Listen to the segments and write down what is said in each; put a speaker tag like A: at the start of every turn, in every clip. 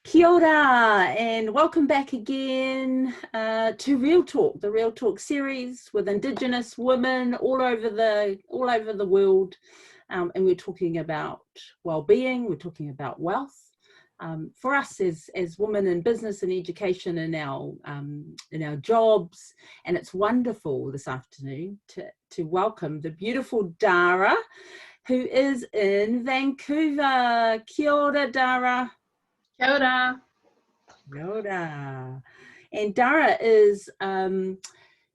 A: Kia ora, and welcome back again to Real Talk, the Real Talk series with Indigenous women all over the world, and we're talking about well-being. We're talking about wealth. For us as women in business and education in our jobs, and it's wonderful this afternoon to welcome the beautiful Dara, who is in Vancouver. Kia ora, Dara.
B: Kia ora.
A: Kia ora. And Dara is,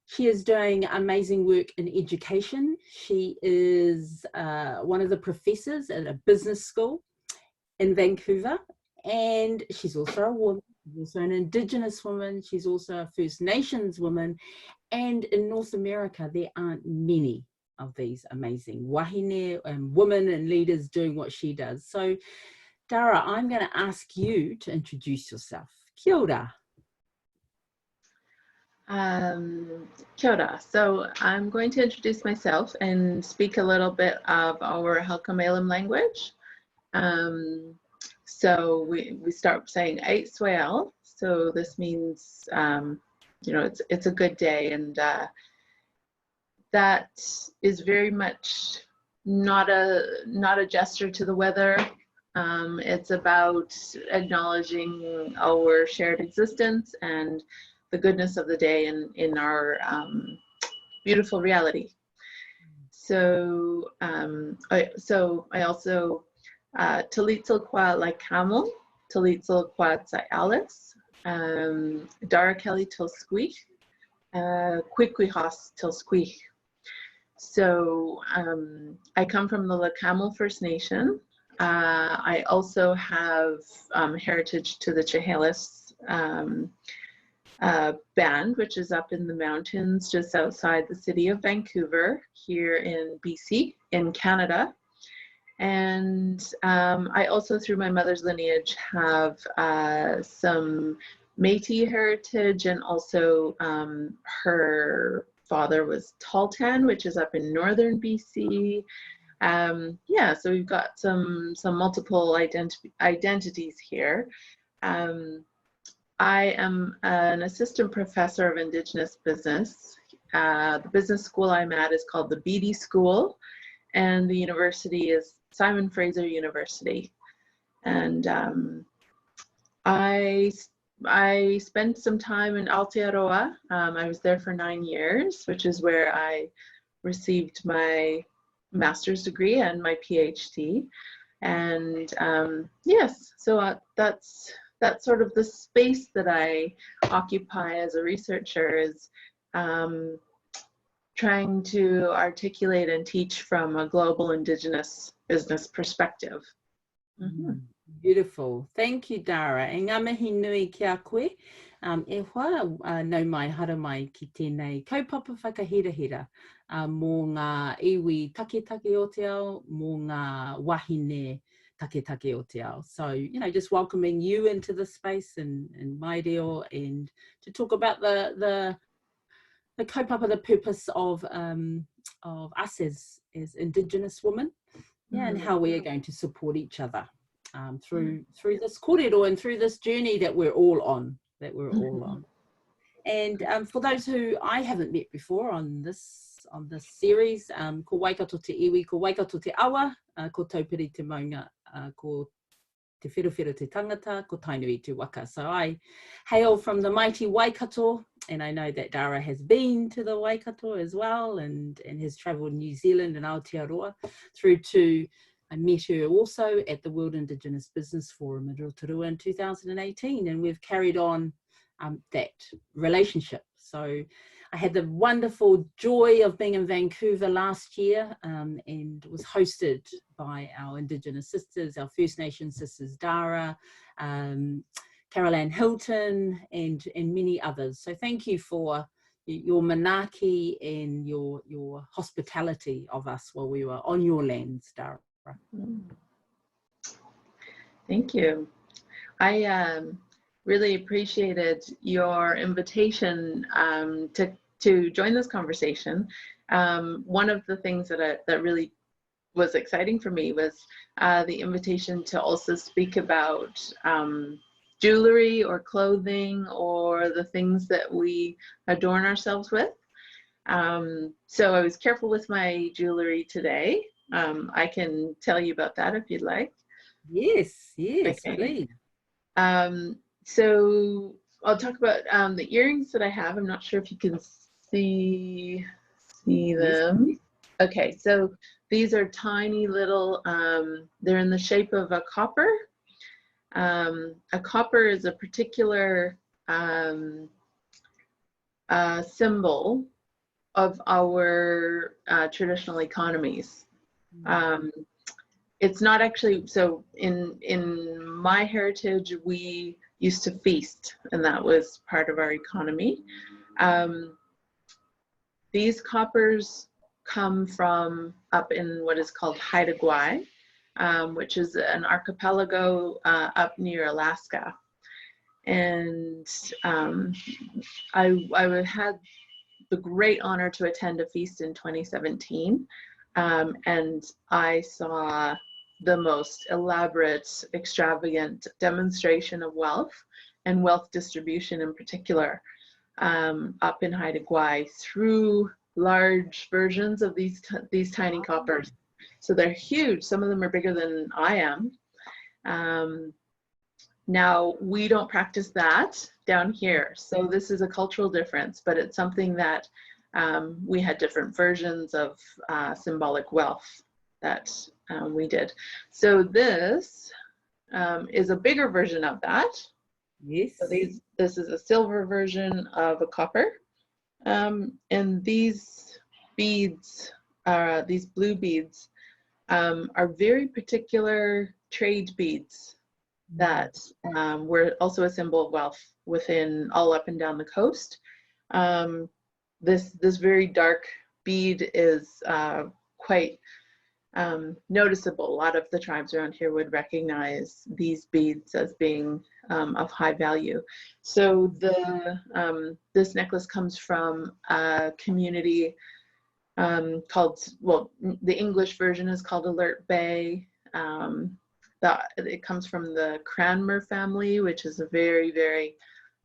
A: she is doing amazing work in education. She is one of the professors at a business school in Vancouver. And she's also a woman, she's also an Indigenous woman, she's also a First Nations woman. And in North America, there aren't many of these amazing wahine and women and leaders doing what she does. So Dara, I'm going to ask you to introduce yourself. Kia ora.
B: Kia ora. So I'm going to introduce myself and speak a little bit of our Halkamelim language. So we start saying Sts'iales. So this means, it's a good day, and that is very much not a gesture to the weather. It's about acknowledging our shared existence and the goodness of the day in our beautiful reality. So I also Tahltan and Métis, Tahltan and Métis, Dara Kelly till Squeak, Quiquihos till Squeak. So I come from the Leq'á First Nation. I also have heritage to the Sts'iales band, which is up in the mountains just outside the city of Vancouver here in BC, in Canada. And I also, through my mother's lineage, have some Métis heritage, and also her father was Tahltan, which is up in northern BC. So we've got some multiple identities here. I am an assistant professor of Indigenous business. The business school I'm at is called the Beedie School, and the university is Fraser University. And I spent some time in Aotearoa. I was there for 9 years, which is where I received my master's degree and my PhD. And yes, so that's sort of the space that I occupy as a researcher, is trying to articulate and teach from a global Indigenous business perspective.
A: Mm-hmm. Beautiful. Thank you, Dara. E ngā mihi nui ki a koe. E hoa nau mai hara mai ki tēnei kaupapa whakahirahira mō ngā iwi take o te ao, mō ngā wahine take o te ao. So, just welcoming you into the space and my reo, and to talk about the kaupapa, the purpose of us as Indigenous women, and how we are going to support each other through this kōrero and through this journey that we're all on. And for those who I haven't met before on this series, ko waikato te iwi, ko waikato te awa, ko taupiri te maunga, ko te whirowhiro te tangata, ko tainui te waka. So I hail from the mighty Waikato, and I know that Dara has been to the Waikato as well, and has travelled New Zealand and Aotearoa through to, I met her also at the World Indigenous Business Forum in Rotorua in 2018, and we've carried on that relationship. So I had the wonderful joy of being in Vancouver last year, and was hosted by our Indigenous sisters, our First Nation sisters, Dara, Caroline Hilton, and many others. So thank you for your manaaki and your hospitality of us while we were on your lands, Dara.
B: Thank you. I really appreciated your invitation to join this conversation. One of the things that really was exciting for me was the invitation to also speak about jewelry or clothing or the things that we adorn ourselves with. So I was careful with my jewelry today. I can tell you about that if you'd like.
A: Yes, yes,
B: Okay.
A: please.
B: So I'll talk about the earrings that I have. I'm not sure if you can see them.
A: Yes.
B: Okay, so these are tiny little, they're in the shape of a copper. A copper is a particular symbol of our traditional economies. It's not actually, so in my heritage, we used to feast, and that was part of our economy. These coppers come from up in what is called Haida Gwaii, which is an archipelago up near Alaska. And I had the great honor to attend a feast in 2017, and I saw the most elaborate, extravagant demonstration of wealth and wealth distribution in particular up in Haida Gwaii through large versions of these tiny coppers. So they're huge. Some of them are bigger than I am. Now, we don't practice that down here. So this is a cultural difference, but it's something that we had different versions of symbolic wealth that we did. So this is a bigger version of that.
A: Yes.
B: So this is a silver version of a copper. And these beads, these blue beads, are very particular trade beads that were also a symbol of wealth within all up and down the coast. This very dark bead is quite noticeable. A lot of the tribes around here would recognize these beads as being of high value. So this necklace comes from a community called, well, the English version is called Alert Bay. It comes from the Cranmer family, which is a very, very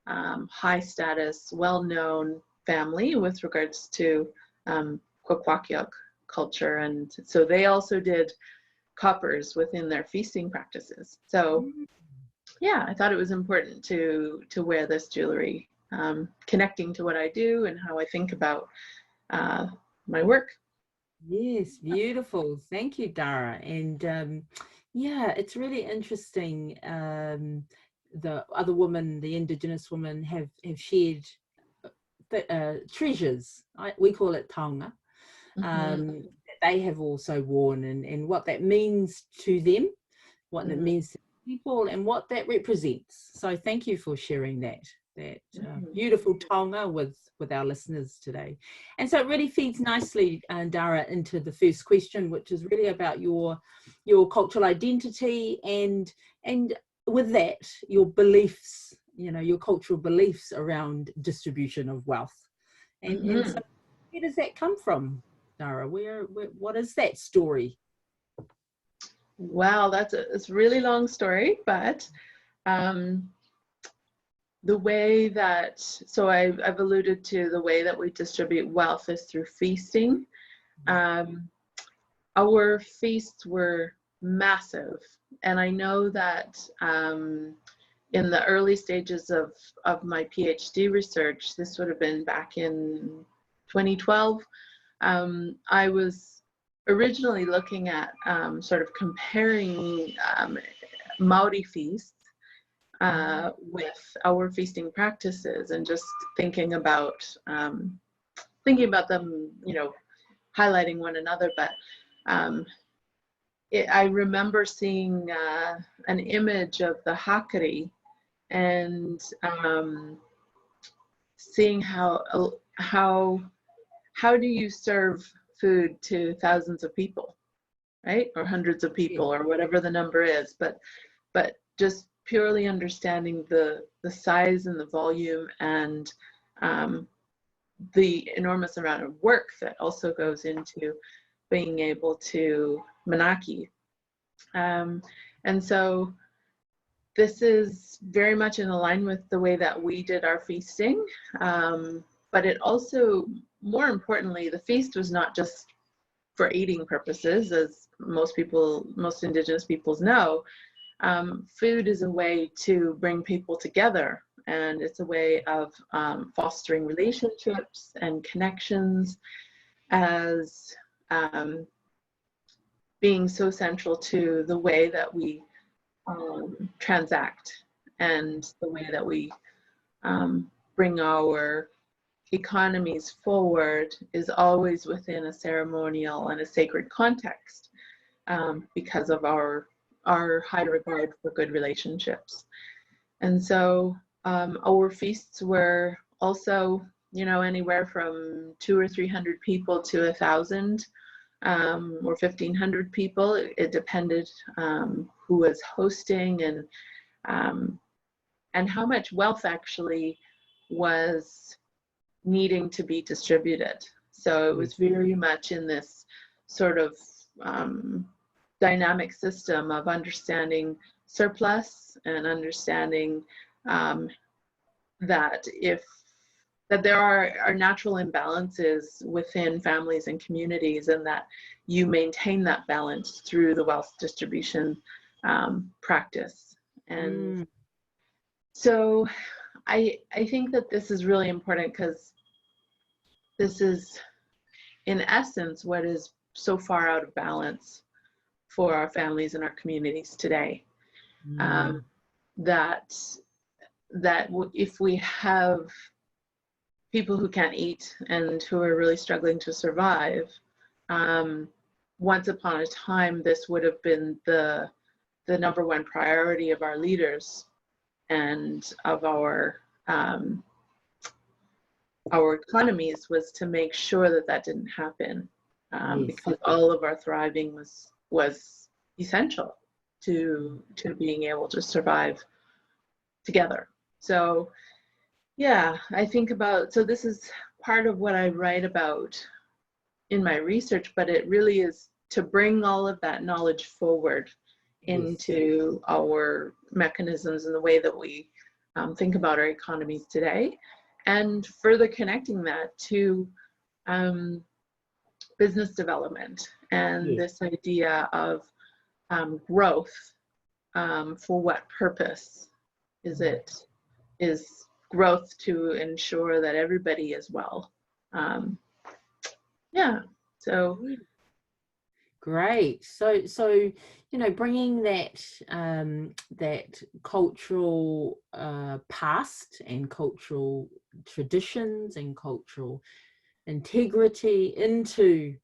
B: high status, well-known family with regards to Kwakwaka'wakw culture. And so they also did coppers within their feasting practices. So yeah, I thought it was important to wear this jewelry, connecting to what I do and how I think about my work.
A: Yes, beautiful. Thank you, Dara. And yeah, it's really interesting. The other women, the Indigenous women, have shared treasures. We call it taonga. That they have also worn, and what that means to them, what it means to people, and what that represents. So thank you for sharing that beautiful taonga with our listeners today. And so it really feeds nicely, Dara, into the first question, which is really about your cultural identity and with that, your beliefs, your cultural beliefs around distribution of wealth. And so where does that come from, Dara? What is that story?
B: Wow, it's a really long story, but the way that, so I've alluded to the way that we distribute wealth is through feasting. Our feasts were massive, and I know that in the early stages of my PhD research, this would have been back in 2012, I was originally looking at sort of comparing Maori feasts with our feasting practices, and just thinking about them, highlighting one another. But I remember seeing an image of the hakari and seeing how do you serve food to thousands of people, right? Or hundreds of people, or whatever the number is, but just purely understanding the size and the volume and the enormous amount of work that also goes into being able to manaki. And so this is very much in line with the way that we did our feasting, but it also, more importantly, the feast was not just for eating purposes, as most Indigenous peoples know. Food is a way to bring people together, and it's a way of fostering relationships and connections as being so central to the way that we transact and the way that we bring our economies forward is always within a ceremonial and a sacred context, because of our high regard for good relationships. And so our feasts were also, you know, anywhere from 200 or 300 people to 1,000 or 1,500 people. It depended who was hosting and how much wealth actually was needing to be distributed. So it was very much in this sort of dynamic system of understanding surplus and understanding that there are natural imbalances within families and communities, and that you maintain that balance through the wealth distribution practice. And so I think that this is really important, because this is, in essence, what is so far out of balance for our families and our communities today. That if we have people who can't eat and who are really struggling to survive, once upon a time, this would have been the number one priority of our leaders and of our economies, was to make sure that that didn't happen, because all of our thriving was essential to being able to survive together. So yeah, I think about, so this is part of what I write about in my research, but it really is to bring all of that knowledge forward into our mechanisms and the way that we think about our economies today, and further connecting that to business development and this idea of growth. For what purpose is it? Is growth to ensure that everybody is well? Yeah, so
A: great. So you know, bringing that that cultural past and cultural traditions and cultural integrity into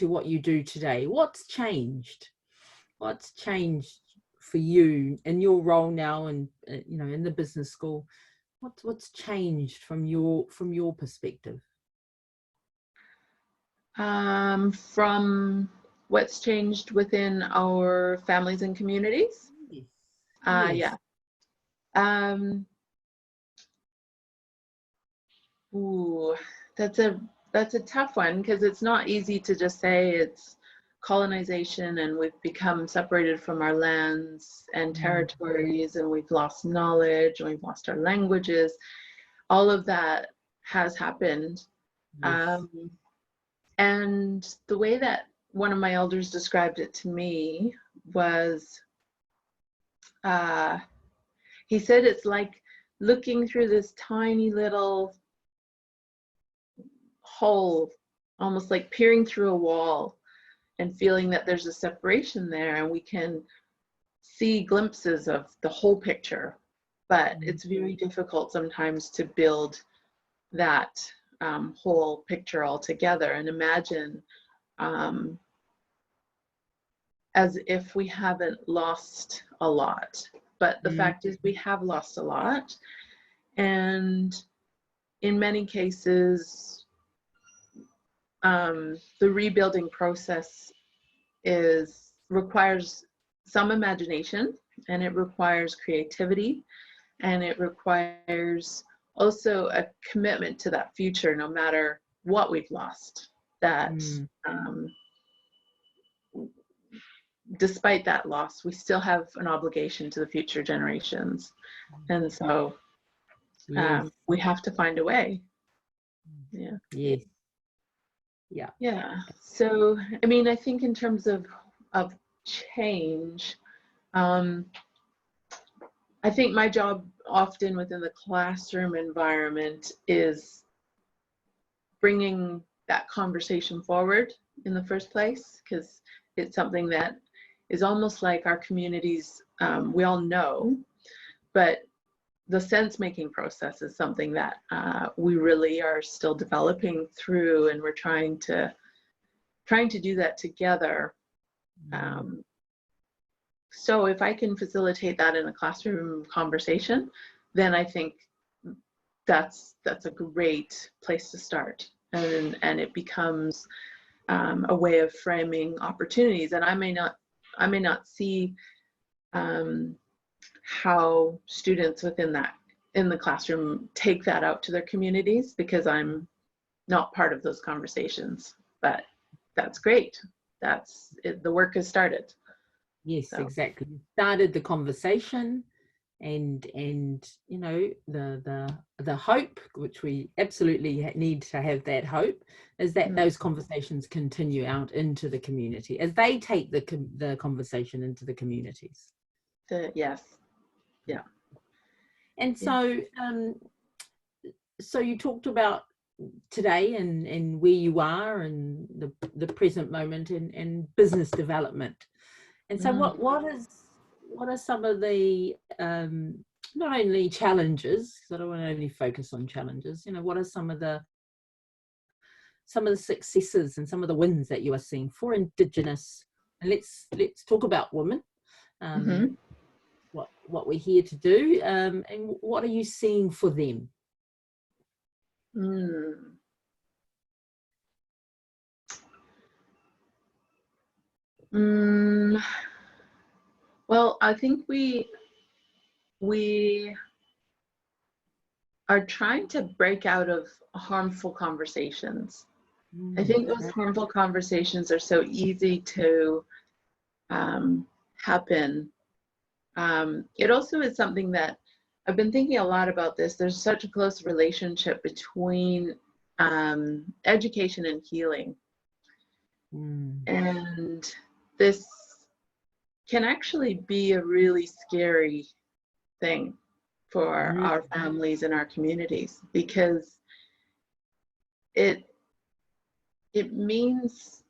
A: what you do today. What's changed? What's changed for you in your role now, and you know, in the business school? What's changed from your perspective?
B: From what's changed within our families and communities? Yeah. Ooh, that's a tough one, because it's not easy to just say it's colonization and we've become separated from our lands and territories, and we've lost knowledge and we've lost our languages. All of that has happened. And the way that one of my elders described it to me was, he said it's like looking through this tiny little hole, almost like peering through a wall and feeling that there's a separation there, and we can see glimpses of the whole picture, but it's very difficult sometimes to build that whole picture all together and imagine as if we haven't lost a lot. But the fact is, we have lost a lot, and in many cases the rebuilding process requires some imagination, and it requires creativity, and it requires also a commitment to that future, no matter what we've lost, that despite that loss, we still have an obligation to the future generations. And so we have to find a way. Yeah.
A: Yes. Yeah.
B: Yeah. So, I mean, I think in terms of change, I think my job often within the classroom environment is bringing that conversation forward in the first place, because it's something that is almost like our communities, we all know, but the sense-making process is something that we really are still developing through, and we're trying to do that together. So if I can facilitate that in a classroom conversation, then I think that's a great place to start, and it becomes a way of framing opportunities. And I may not see how students in the classroom take that out to their communities, because I'm not part of those conversations. But that's great. That's it, the work has started.
A: Yes,
B: So.
A: exactly. Started the conversation, and you know, the hope, which we absolutely need to have, that hope is that those conversations continue out into the community as they take the conversation into the communities.
B: Yes. Yeah.
A: And so so you talked about today and where you are and the present moment and business development. And so what are some of the not only challenges, because I don't want to only focus on challenges, you know, what are some of the successes and some of the wins that you are seeing for Indigenous, and let's talk about women, what we're here to do, and what are you seeing for them?
B: Well, I think we are trying to break out of harmful conversations. I think those harmful conversations are so easy to happen. It also is something that I've been thinking a lot about this. There's such a close relationship between education and healing. And this can actually be a really scary thing for our families and our communities, because it means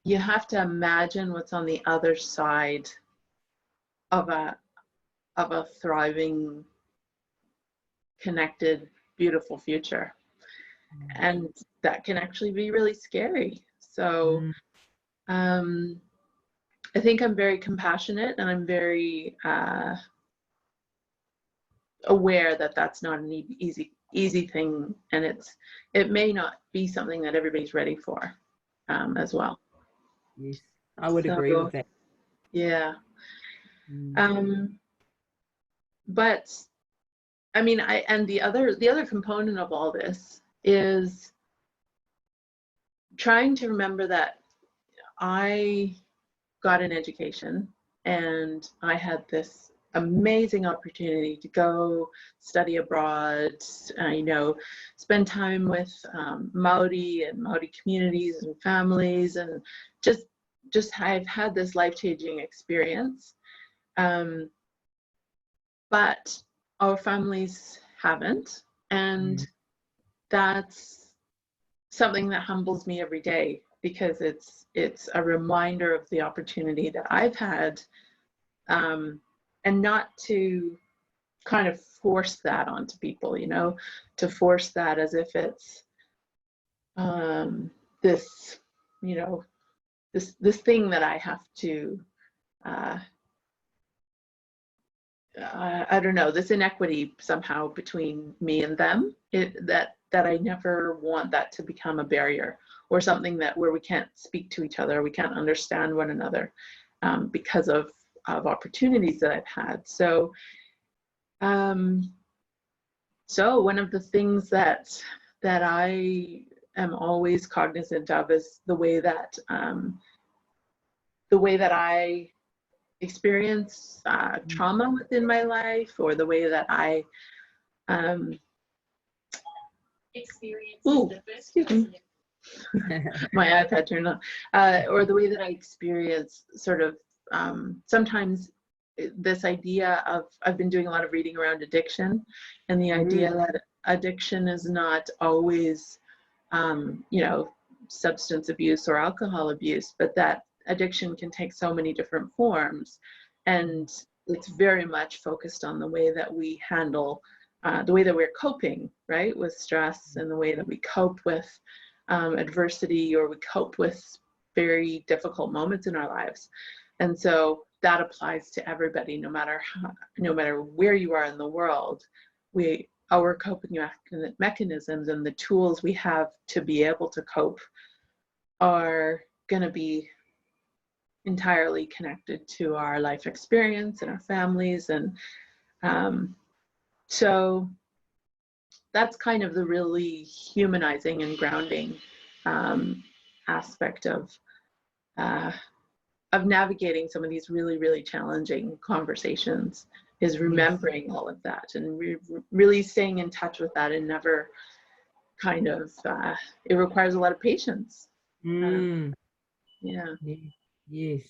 B: you have to imagine what's on the other side of a thriving, connected, beautiful future. And that can actually be really scary. So I think I'm very compassionate, and I'm very aware that that's not an easy thing, and it may not be something that everybody's ready for as well.
A: Yes, I would agree with that.
B: Yeah. But I mean, and the other component of all this is trying to remember that I got an education, and I had this amazing opportunity to go study abroad, you know, spend time with Maori and Maori communities and families, and just I've had this life-changing experience. But our families haven't, and that's something that humbles me every day, because it's a reminder of the opportunity that I've had, and not to kind of force that onto people, you know, to force that as if it's this, you know, this thing that I have to I don't know, this inequity somehow between me and them, that I never want that to become a barrier, or something where we can't speak to each other, we can't understand one another because of opportunities that I've had. So so one of the things that I am always cognizant of is the way that I experience trauma within my life, or the way that I experience my iPad turned on, or the way that I experience sort of sometimes this idea of, I've been doing a lot of reading around addiction, and the idea that addiction is not always, you know, substance abuse or alcohol abuse, but that addiction can take so many different forms. And it's very much focused on the way that we handle, the way that we're coping, right, with stress, and the way that we cope with adversity, or we cope with very difficult moments in our lives. And so that applies to everybody, no matter where you are in the world. Our coping mechanisms and the tools we have to be able to cope are going to be entirely connected to our life experience and our families. And so that's kind of the really humanizing and grounding aspect of navigating some of these really, really challenging conversations, is remembering all of that, and really staying in touch with that, and never kind of, it requires a lot of patience. Yeah.
A: Yes.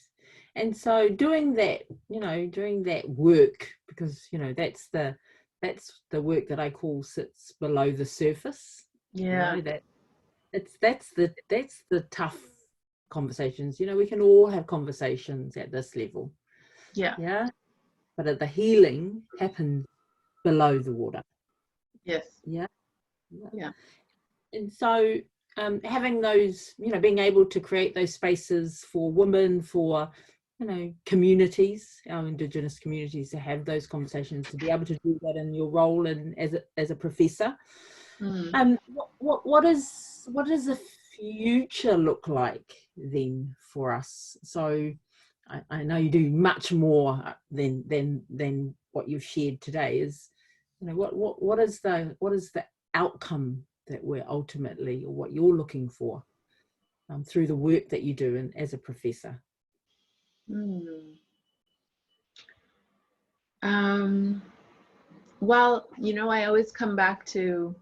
A: And so doing that, you know, doing that work, because, you know, that's the work that I call sits below the surface.
B: Yeah.
A: You know, that's the tough conversations. You know, we can all have conversations at this level.
B: Yeah.
A: Yeah. But the healing happens below the water.
B: Yes.
A: Yeah.
B: Yeah.
A: And so having those, you know, being able to create those spaces for women, for, you know, communities, our Indigenous communities, to have those conversations, to be able to do that in your role and as a professor. What does the future look like then for us? So I know you do much more than what you've shared today. Is, you know, what is the outcome that we're ultimately, or what you're looking for through the work that you do and as a professor?
B: Well, you know, I always come back to,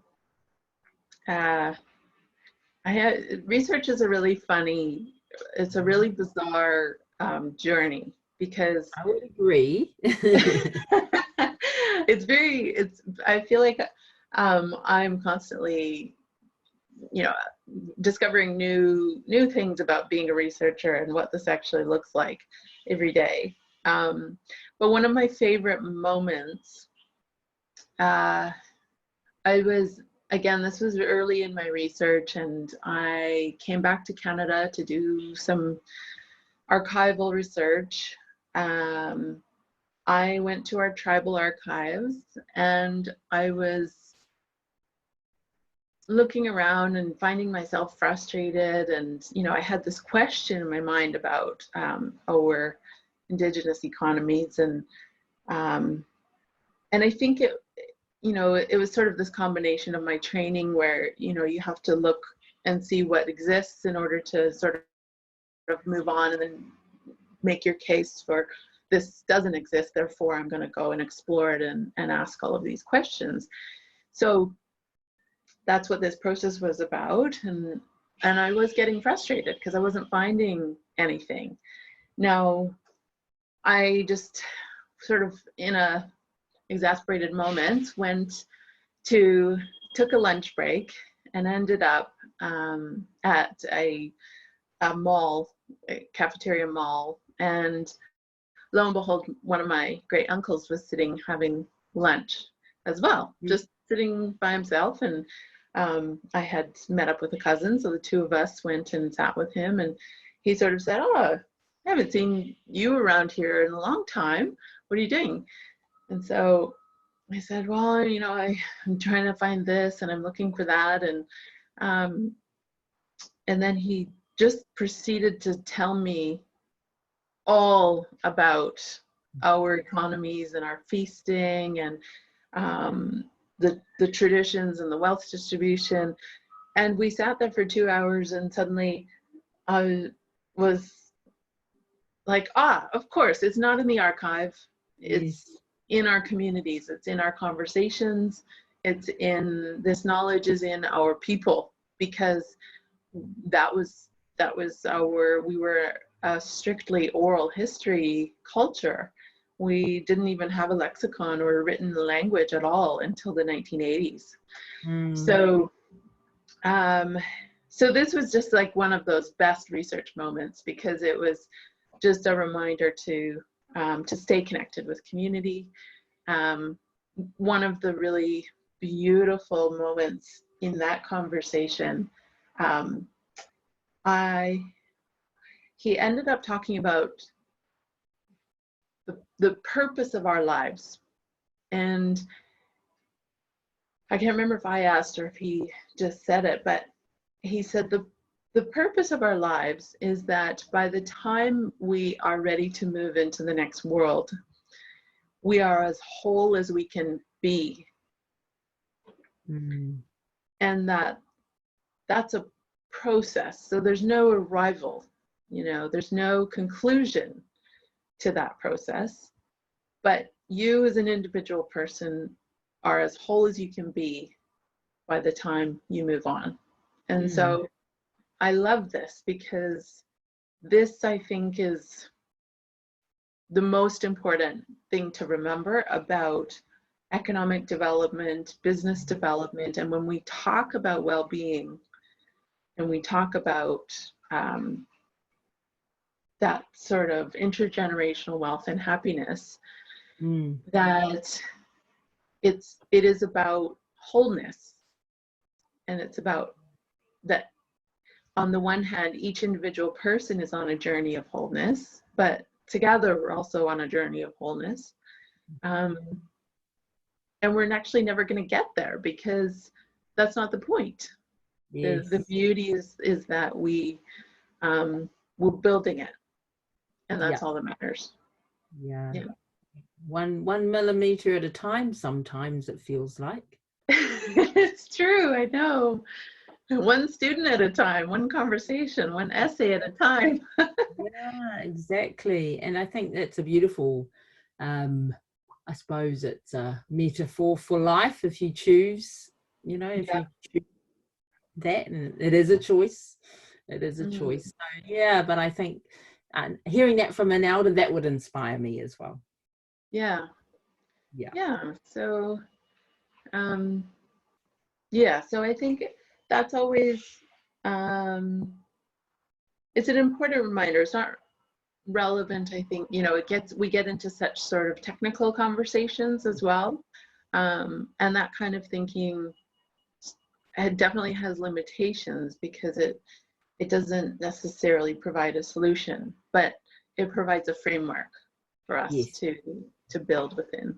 B: research is a really funny, it's a really bizarre journey, because
A: I would agree.
B: I feel like I'm constantly, you know, discovering new things about being a researcher and what this actually looks like every day. But one of my favorite moments, this was early in my research, and I came back to Canada to do some archival research. I went to our tribal archives, and I was looking around and finding myself frustrated. And, you know, I had this question in my mind about our Indigenous economies. And I think it, you know, it was sort of this combination of my training where, you know, you have to look and see what exists in order to sort of move on, and then make your case for, this doesn't exist, therefore I'm going to go and explore it and ask all of these questions. So that's what this process was about. And I was getting frustrated because I wasn't finding anything. Now, I just sort of, in a exasperated moment, took a lunch break and ended up at a mall, a cafeteria mall. And lo and behold, one of my great uncles was sitting having lunch as well, just sitting by himself. And I had met up with a cousin, so the two of us went and sat with him, and he sort of said, "Oh, I haven't seen you around here in a long time. What are you doing?" And so I said, "Well, you know, I'm trying to find this, and I'm looking for that." And then he just proceeded to tell me all about our economies and our feasting, and the traditions and the wealth distribution. And we sat there for 2 hours, and suddenly I was like, of course, it's not in the archive. It's
A: Yes.
B: in our communities. It's in our conversations. It's in, this knowledge is in our people, because that was we were a strictly oral history culture. We didn't even have a lexicon or a written language at all until the 1980s. So so this was just like one of those best research moments, because it was just a reminder to stay connected with community. One of the really beautiful moments in that conversation, he ended up talking about the purpose of our lives. And I can't remember if I asked or if he just said it, but he said the purpose of our lives is that by the time we are ready to move into the next world, we are as whole as we can be. And that's a process. So there's no arrival, there's no conclusion to that process, but you as an individual person are as whole as you can be by the time you move on. And so I love this, because this, I think, is the most important thing to remember about economic development, business development. And when we talk about well-being and we talk about that sort of intergenerational wealth and happiness, that it is about wholeness. And it's about that, on the one hand, each individual person is on a journey of wholeness, but together we're also on a journey of wholeness. And we're actually never going to get there, because that's not the point. Yes. The beauty is that we're building it, and that's all that matters.
A: Yeah. One millimeter at a time, sometimes it feels like.
B: It's true, I know. One student at a time, one conversation, one essay at a time.
A: Yeah, exactly. And I think that's a beautiful, I suppose it's a metaphor for life, if you choose, if you choose that, and it is a choice. It is a choice. So, yeah, but I think hearing that from an elder, that would inspire me as well.
B: Yeah. So, so I think that's always, it's an important reminder. It's not relevant, I think, we get into such sort of technical conversations as well. And that kind of thinking, it definitely has limitations, because it doesn't necessarily provide a solution, but it provides a framework for us to build within.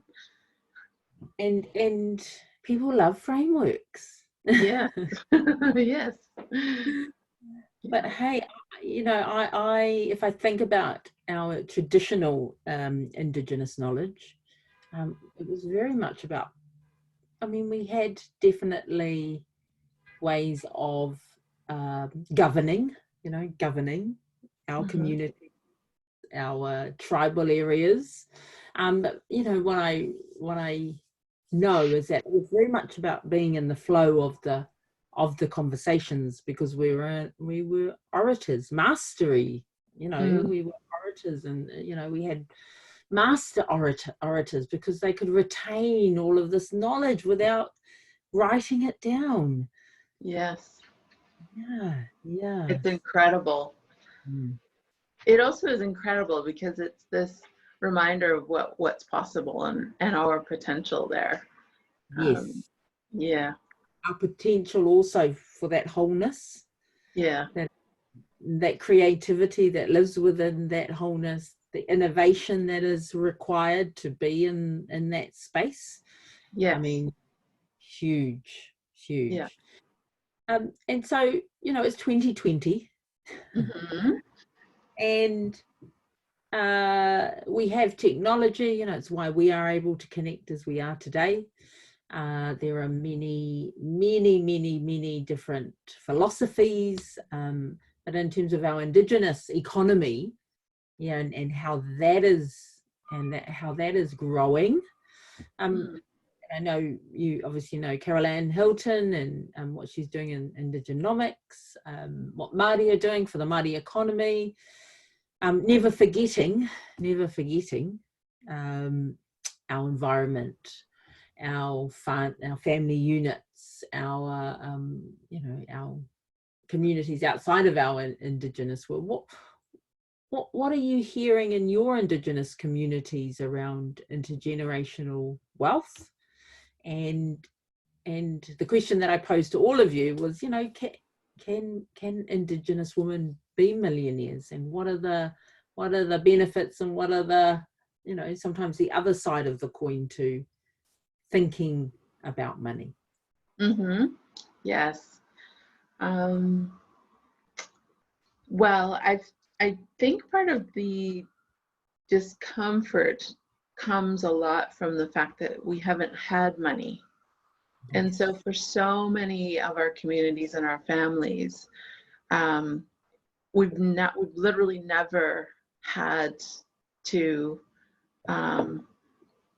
A: And people love frameworks.
B: Yeah. Yes.
A: But hey, if I think about our traditional Indigenous knowledge, it was very much about, we had definitely ways of governing our community, our tribal areas. But what I know is that it was very much about being in the flow of the conversations, because we were orators, mastery. We were orators, and we had master orators, because they could retain all of this knowledge without writing it down.
B: Yes.
A: Yeah.
B: It's incredible. It also is incredible because it's this reminder of what's possible and our potential there.
A: Yes. Our potential also for that wholeness.
B: Yeah.
A: That creativity that lives within that wholeness, the innovation that is required to be in that space.
B: Yes.
A: Huge.
B: Yeah.
A: And so, it's 2020. And we have technology, it's why we are able to connect as we are today. There are many different philosophies, but in terms of our Indigenous economy, yeah, and how that is, how that is growing. I know you obviously know Carol Ann Hilton and what she's doing in Indigenomics, what Māori are doing for the Māori economy. Never forgetting our environment, our family units, our our communities outside of our Indigenous world. What are you hearing in your Indigenous communities around intergenerational wealth? And the question that I posed to all of you was, can Indigenous women be millionaires, and what are the benefits, and what are the sometimes the other side of the coin to thinking about money?
B: Yes. Well, I think part of the discomfort comes a lot from the fact that we haven't had money. And so for so many of our communities and our families, we've literally never had to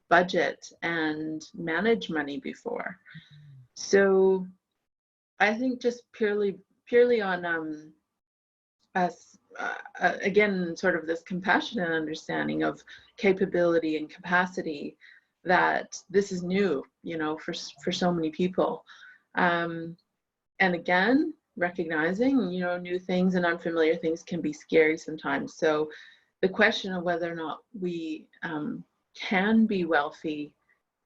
B: budget and manage money before. So I think just purely on us, again, sort of this compassionate understanding of capability and capacity, that this is new, for so many people. And again, recognizing, new things and unfamiliar things can be scary sometimes. So the question of whether or not we can be wealthy,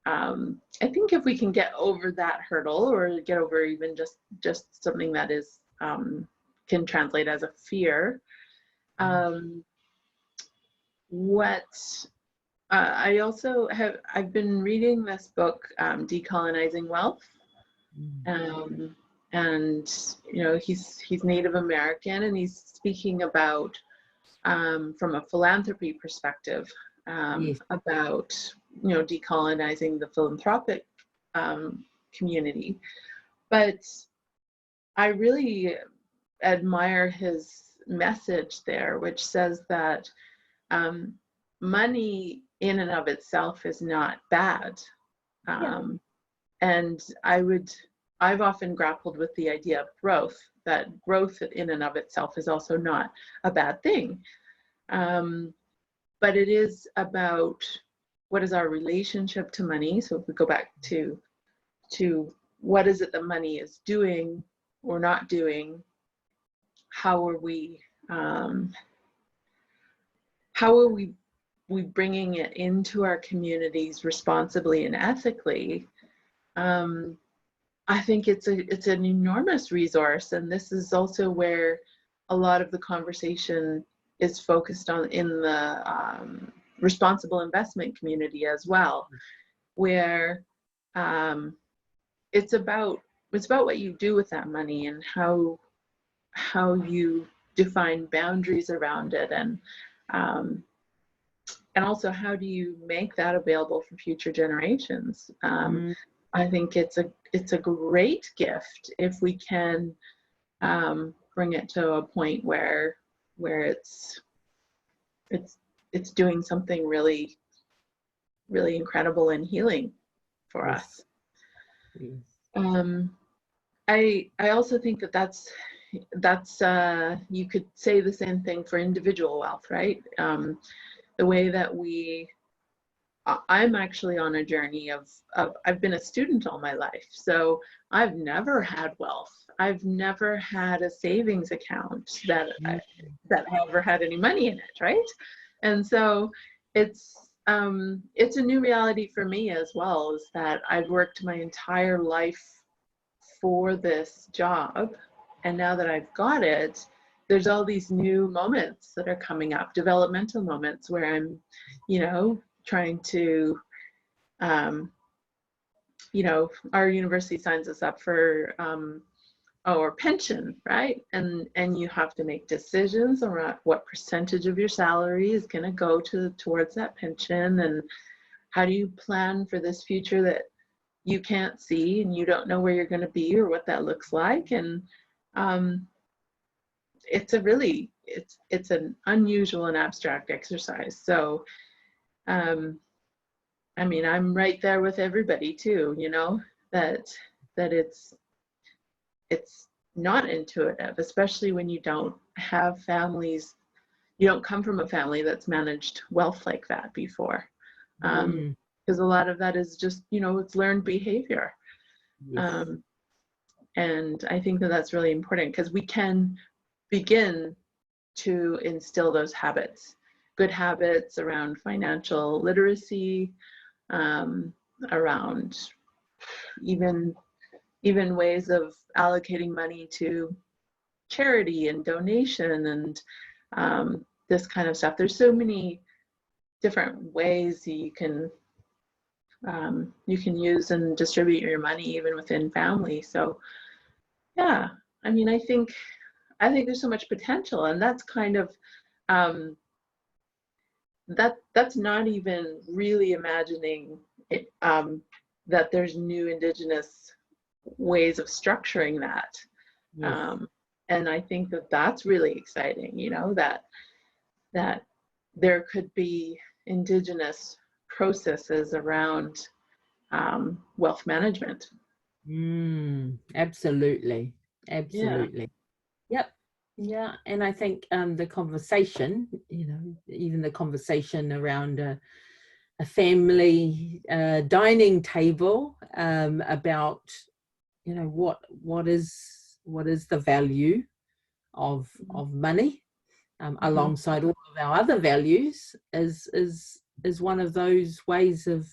B: I think if we can get over that hurdle, or get over even just something that is can translate as a fear. I also I've been reading this book, Decolonizing Wealth, and he's Native American, and he's speaking about from a philanthropy perspective, about decolonizing the philanthropic community. But I really admire his message there, which says that money in and of itself is not bad. And I've often grappled with the idea of growth, that growth in and of itself is also not a bad thing. But it is about what is our relationship to money. So if we go back to what is it that money is doing or not doing, how are we bringing it into our communities responsibly and ethically? I think it's an enormous resource, and this is also where a lot of the conversation is focused on in the responsible investment community as well, where it's about what you do with that money, and how you define boundaries around it, and also how do you make that available for future generations. I think it's a great gift if we can bring it to a point where it's doing something really, really incredible and healing for us. I also think that's you could say the same thing for individual wealth, right? The way that I'm actually on a journey of I've been a student all my life, so I've never had wealth. I've never had a savings account that ever had any money in it, right? And so it's a new reality for me as well, is that I've worked my entire life for this job, and now that I've got it, there's all these new moments that are coming up, developmental moments, where I'm, trying to, our university signs us up for our pension, right? And you have to make decisions around what percentage of your salary is going to go towards that pension, and how do you plan for this future that you can't see and you don't know where you're going to be or what that looks like. And it's a really it's an unusual and abstract exercise. So, I mean, I'm right there with everybody too, you know, that it's not intuitive, especially when you don't have families, you don't come from a family that's managed wealth like that before. Because a lot of that is just, you know, it's learned behavior.
A: Yes.
B: And I think that that's really important, because we can begin to instill those habits, good habits around financial literacy, around even ways of allocating money to charity and donation and this kind of stuff. There's so many different ways you can use and distribute your money even within family. So yeah, I mean, I think there's so much potential, and that's kind of that's not even really imagining it, that there's new Indigenous ways of structuring that. Yes. And I think that that's really exciting, you know, that there could be Indigenous processes around wealth management.
A: Absolutely. Absolutely. Yeah. Yep. Yeah. And I think the conversation, you know, even the conversation around a family dining table about, you know, what is the value of money alongside all of our other values is one of those ways of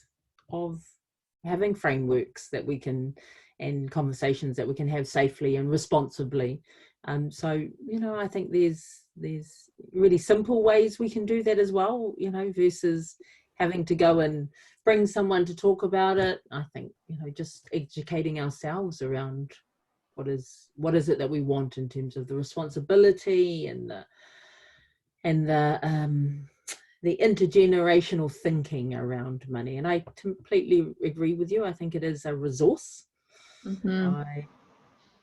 A: having frameworks that we can, and conversations that we can have safely and responsibly. So, you know, I think there's really simple ways we can do that as well, you know, versus having to go and bring someone to talk about it. I think, you know, just educating ourselves around what is it that we want in terms of the responsibility and the intergenerational thinking around money. And I completely agree with you. I think it is a resource.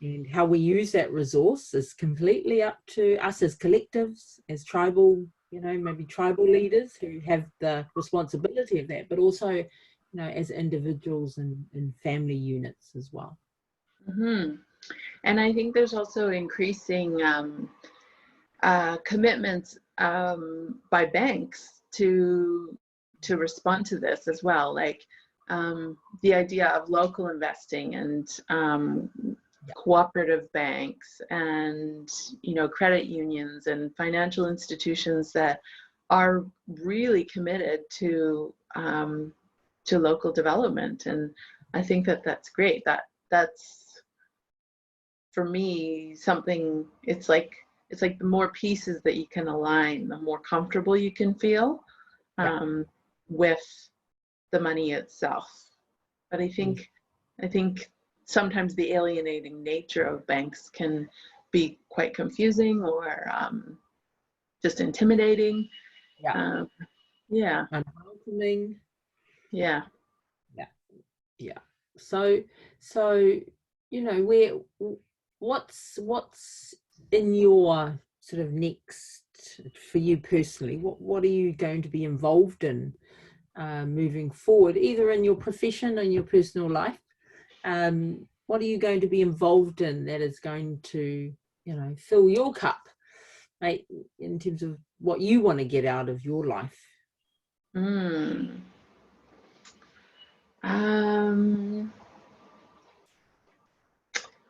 A: And how we use that resource is completely up to us as collectives, as tribal, you know, maybe tribal leaders who have the responsibility of that, but also, you know, as individuals and family units as well.
B: And I think there's also increasing commitments by banks to respond to this as well, like the idea of local investing and cooperative banks and, you know, credit unions and financial institutions that are really committed to local development. And I think that that's great. That's for me something. It's like the more pieces that you can align, the more comfortable you can feel with the money itself. But I think sometimes the alienating nature of banks can be quite confusing or just intimidating.
A: Unwelcoming.
B: Yeah.
A: So you know, what's in your sort of next, for you personally, what are you going to be involved in moving forward, either in your profession or in your personal life? What are you going to be involved in that is going to, you know, fill your cup, right, in terms of what you want to get out of your life?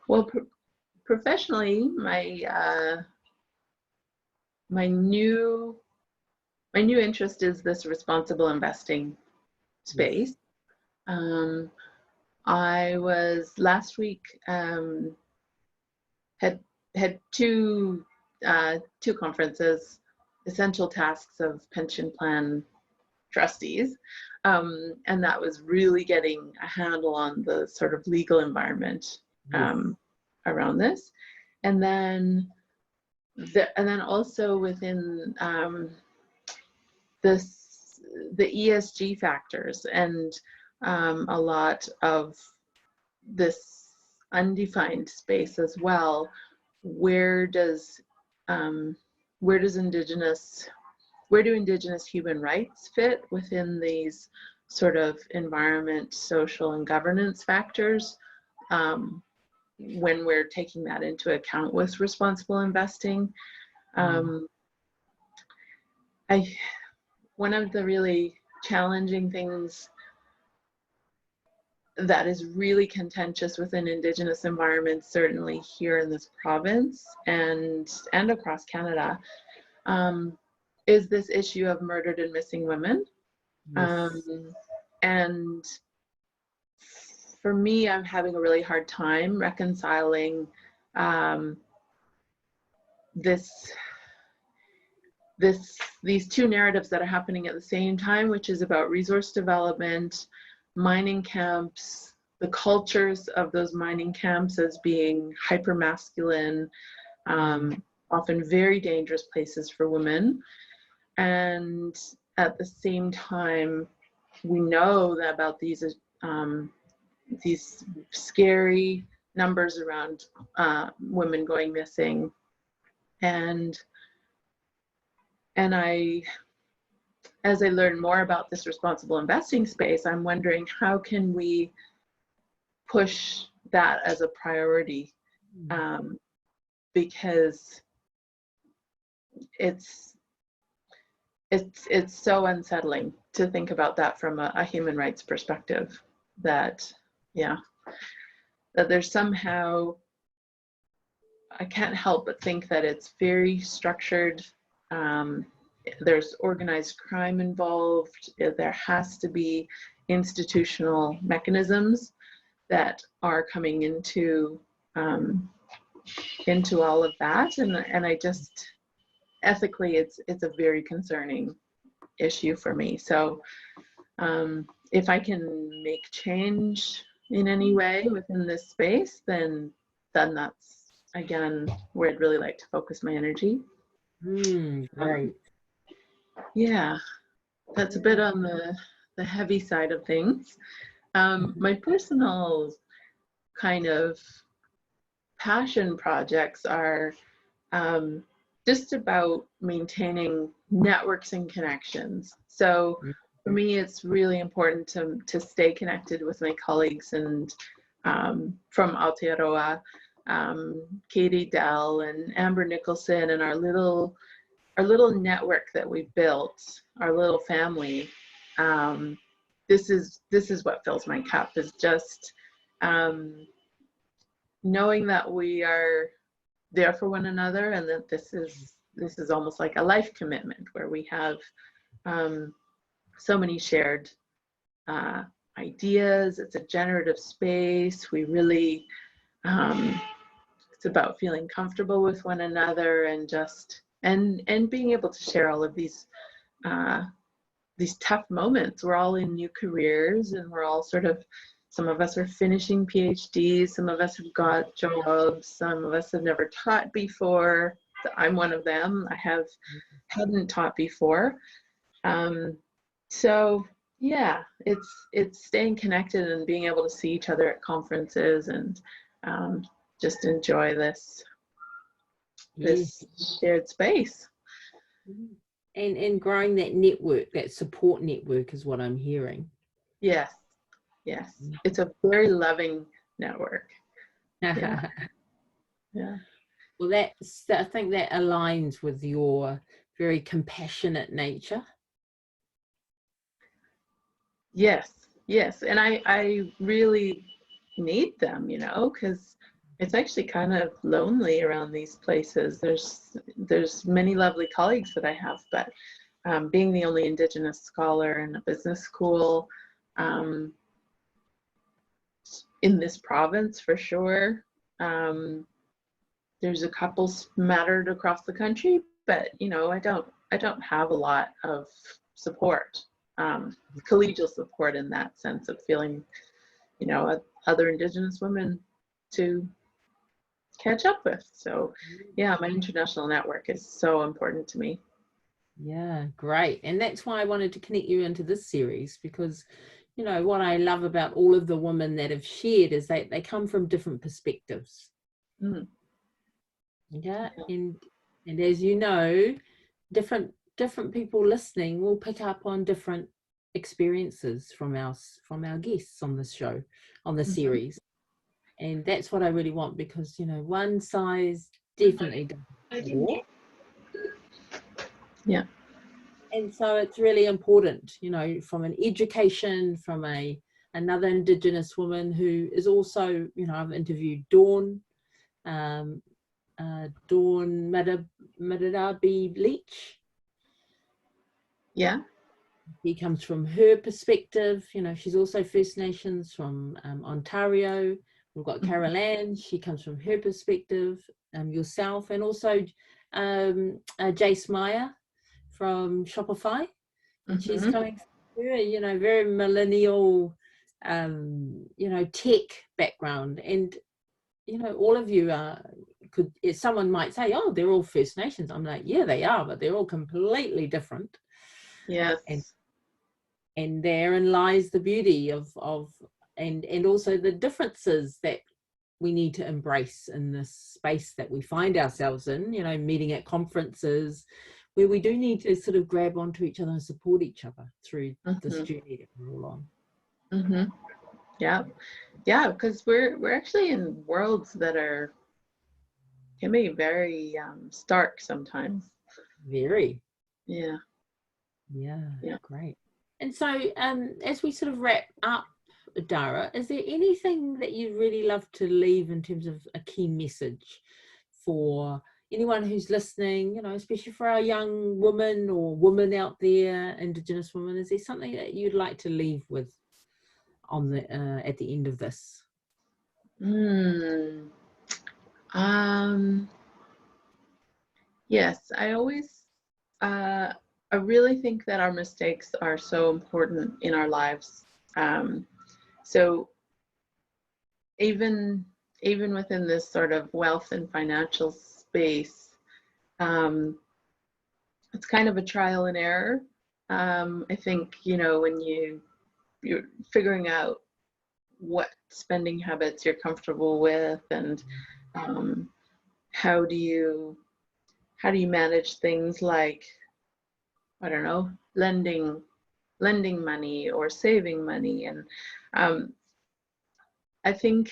B: Well, professionally, my new interest is this responsible investing space. I was last week had two conferences, essential tasks of pension plan trustees, and that was really getting a handle on the sort of legal environment around this, and then also within the ESG factors and a lot of this undefined space as well. Where does where do Indigenous human rights fit within these sort of environment, social, and governance factors when we're taking that into account with responsible investing. One of the really challenging things that is really contentious within Indigenous environments, certainly here in this province and across Canada, is this issue of murdered and missing women. Yes. And for me, I'm having a really hard time reconciling these two narratives that are happening at the same time, which is about resource development, mining camps, the cultures of those mining camps as being hyper-masculine, often very dangerous places for women. And at the same time, we know that about these scary numbers around women going missing. And as I learn more about this responsible investing space, I'm wondering how can we push that as a priority, because it's so unsettling to think about that from a human rights perspective, that there's somehow, I can't help but think that it's very structured. There's organized crime involved. There has to be institutional mechanisms that are coming into all of that, and I just, ethically, it's a very concerning issue for me. So if I can make change in any way within this space, then that's, again, where I'd really like to focus my energy.
A: Right.
B: Yeah, that's a bit on the heavy side of things. My personal kind of passion projects are just about maintaining networks and connections. So for me, it's really important to stay connected with my colleagues and from Aotearoa, Katie Dell and Amber Nicholson, and our little network that we've built, our little family. This is what fills my cup, is just knowing that we are there for one another, and that this is almost like a life commitment, where we have so many shared ideas. It's a generative space. We really, it's about feeling comfortable with one another, and just and being able to share all of these tough moments. We're all in new careers, and we're all sort of, some of us are finishing PhDs, some of us have got jobs, some of us have never taught before. I'm one of them. I hadn't taught before. So yeah, it's staying connected and being able to see each other at conferences, and just enjoy this shared space.
A: And growing that network, that support network, is what I'm hearing.
B: Yes. It's a very loving network. Yeah. Yeah.
A: Well, I think that aligns with your very compassionate nature. Yes.
B: And I really need them, because it's actually kind of lonely around these places. There's many lovely colleagues that I have, but being the only Indigenous scholar in a business school in this province, for sure. There's a couple mattered across the country, but I don't have a lot of support, collegial support, in that sense of feeling, other Indigenous women to catch up with. So yeah, my international network is so important to me.
A: Yeah, great. And that's why I wanted to connect you into this series, because what I love about all of the women that have shared is they come from different perspectives. Yeah, and And as you know, different people listening will pick up on different experiences from our guests on this show, on the series. And that's what I really want, because, you know, one size definitely doesn't fit.
B: Yeah.
A: And so it's really important, you know, from an education, from another Indigenous woman who is also, you know, I've interviewed Dawn Madarabi Leach.
B: Yeah.
A: He comes from her perspective, you know, she's also First Nations from Ontario. We've got Carol Ann, she comes from her perspective, yourself, and also Jace Meyer from Shopify. And she's coming from her, you know, very millennial, you know, tech background. And, you know, all of you someone might say, oh, they're all First Nations. I'm like, yeah, they are, but they're all completely different.
B: Yes.
A: And therein lies the beauty of and also the differences that we need to embrace in this space that we find ourselves in, you know, meeting at conferences, where we do need to sort of grab onto each other and support each other through this journey that we're all on.
B: Yeah, because we're actually in worlds that can be very stark sometimes.
A: Very.
B: Yeah,
A: great. And so as we sort of wrap up, Dara, is there anything that you'd really love to leave in terms of a key message for anyone who's listening, you know, especially for our young women or women out there, Indigenous women? Is there something that you'd like to leave with on the at the end of this?
B: Yes, I always I really think that our mistakes are so important in our lives. So even within this sort of wealth and financial space, it's kind of a trial and error. I think, you know, when you're figuring out what spending habits you're comfortable with, and how do you manage things like, I don't know, lending money or saving money. And I think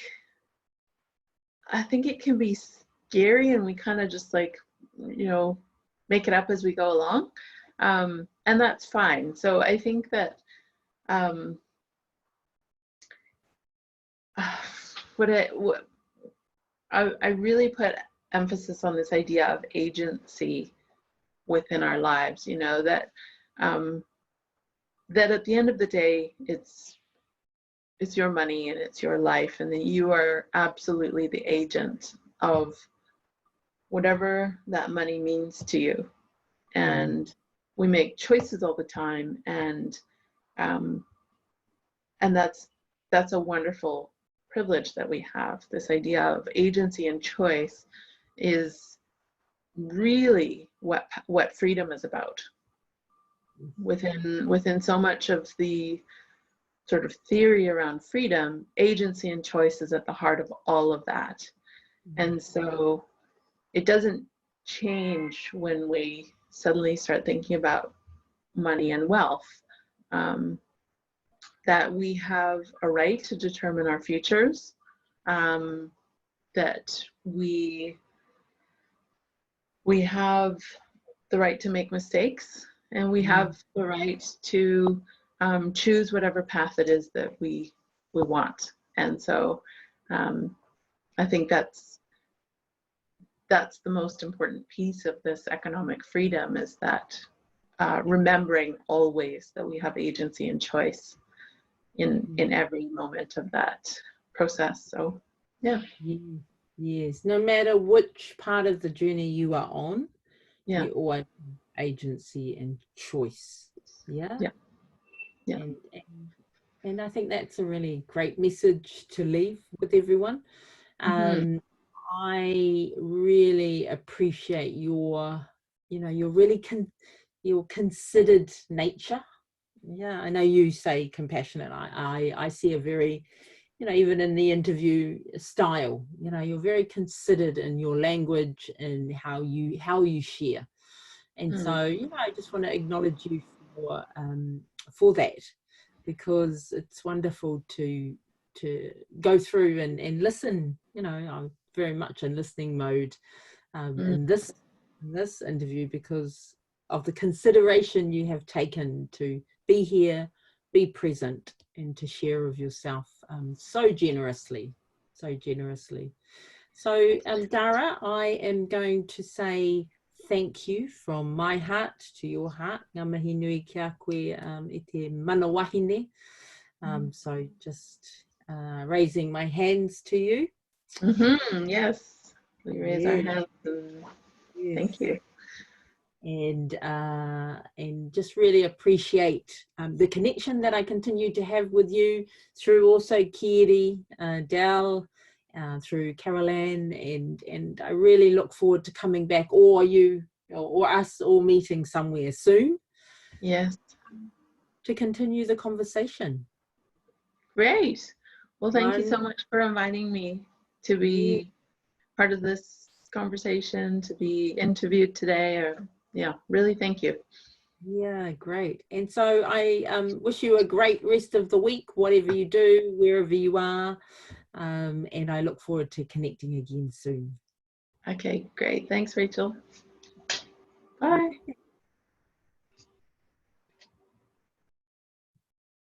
B: it can be scary, and we kind of just, like, you know, make it up as we go along, and that's fine. So I think that I really put emphasis on this idea of agency within our lives, you know, that that at the end of the day, it's your money and it's your life, and that you are absolutely the agent of whatever that money means to you. And we make choices all the time, and that's a wonderful privilege that we have. This idea of agency and choice is really what freedom is about. Within so much of the sort of theory around freedom, agency and choice is at the heart of all of that. And so it doesn't change when we suddenly start thinking about money and wealth, that we have a right to determine our futures, that we have the right to make mistakes, and we have the right to choose whatever path it is that we want. And so I think that's the most important piece of this economic freedom, is that remembering always that we have agency and choice in every moment of that process. So yeah.
A: Yes, no matter which part of the journey you are on, you always have agency and choice. And I think that's a really great message to leave with everyone. I really appreciate your considered nature. I know you say compassionate. I see a very you know, even in the interview style, you know, you're very considered in your language and how you share. And so, you know, I just want to acknowledge you for that, because it's wonderful to go through and listen. You know, I'm very much in listening mode in this interview, because of the consideration you have taken to be here, be present, and to share of yourself so generously. So, Dara, I am going to say thank you from my heart to your heart. Ngā mihi nui kia koe i te mana wahine. So just raising my hands to you.
B: Yes, we raise our hands.
A: Yes.
B: Thank you.
A: And just really appreciate the connection that I continue to have with you through also Kiri, Del, through Caroline, and I really look forward to coming back, or you or us all meeting somewhere soon.
B: Yes.
A: To continue the conversation.
B: Great. Well, thank you so much for inviting me to be part of this conversation, to be interviewed today. Yeah, really thank you.
A: Yeah, great. And so I wish you a great rest of the week, whatever you do, wherever you are. And I look forward to connecting again soon.
B: Okay, great. Thanks, Rachel. Bye.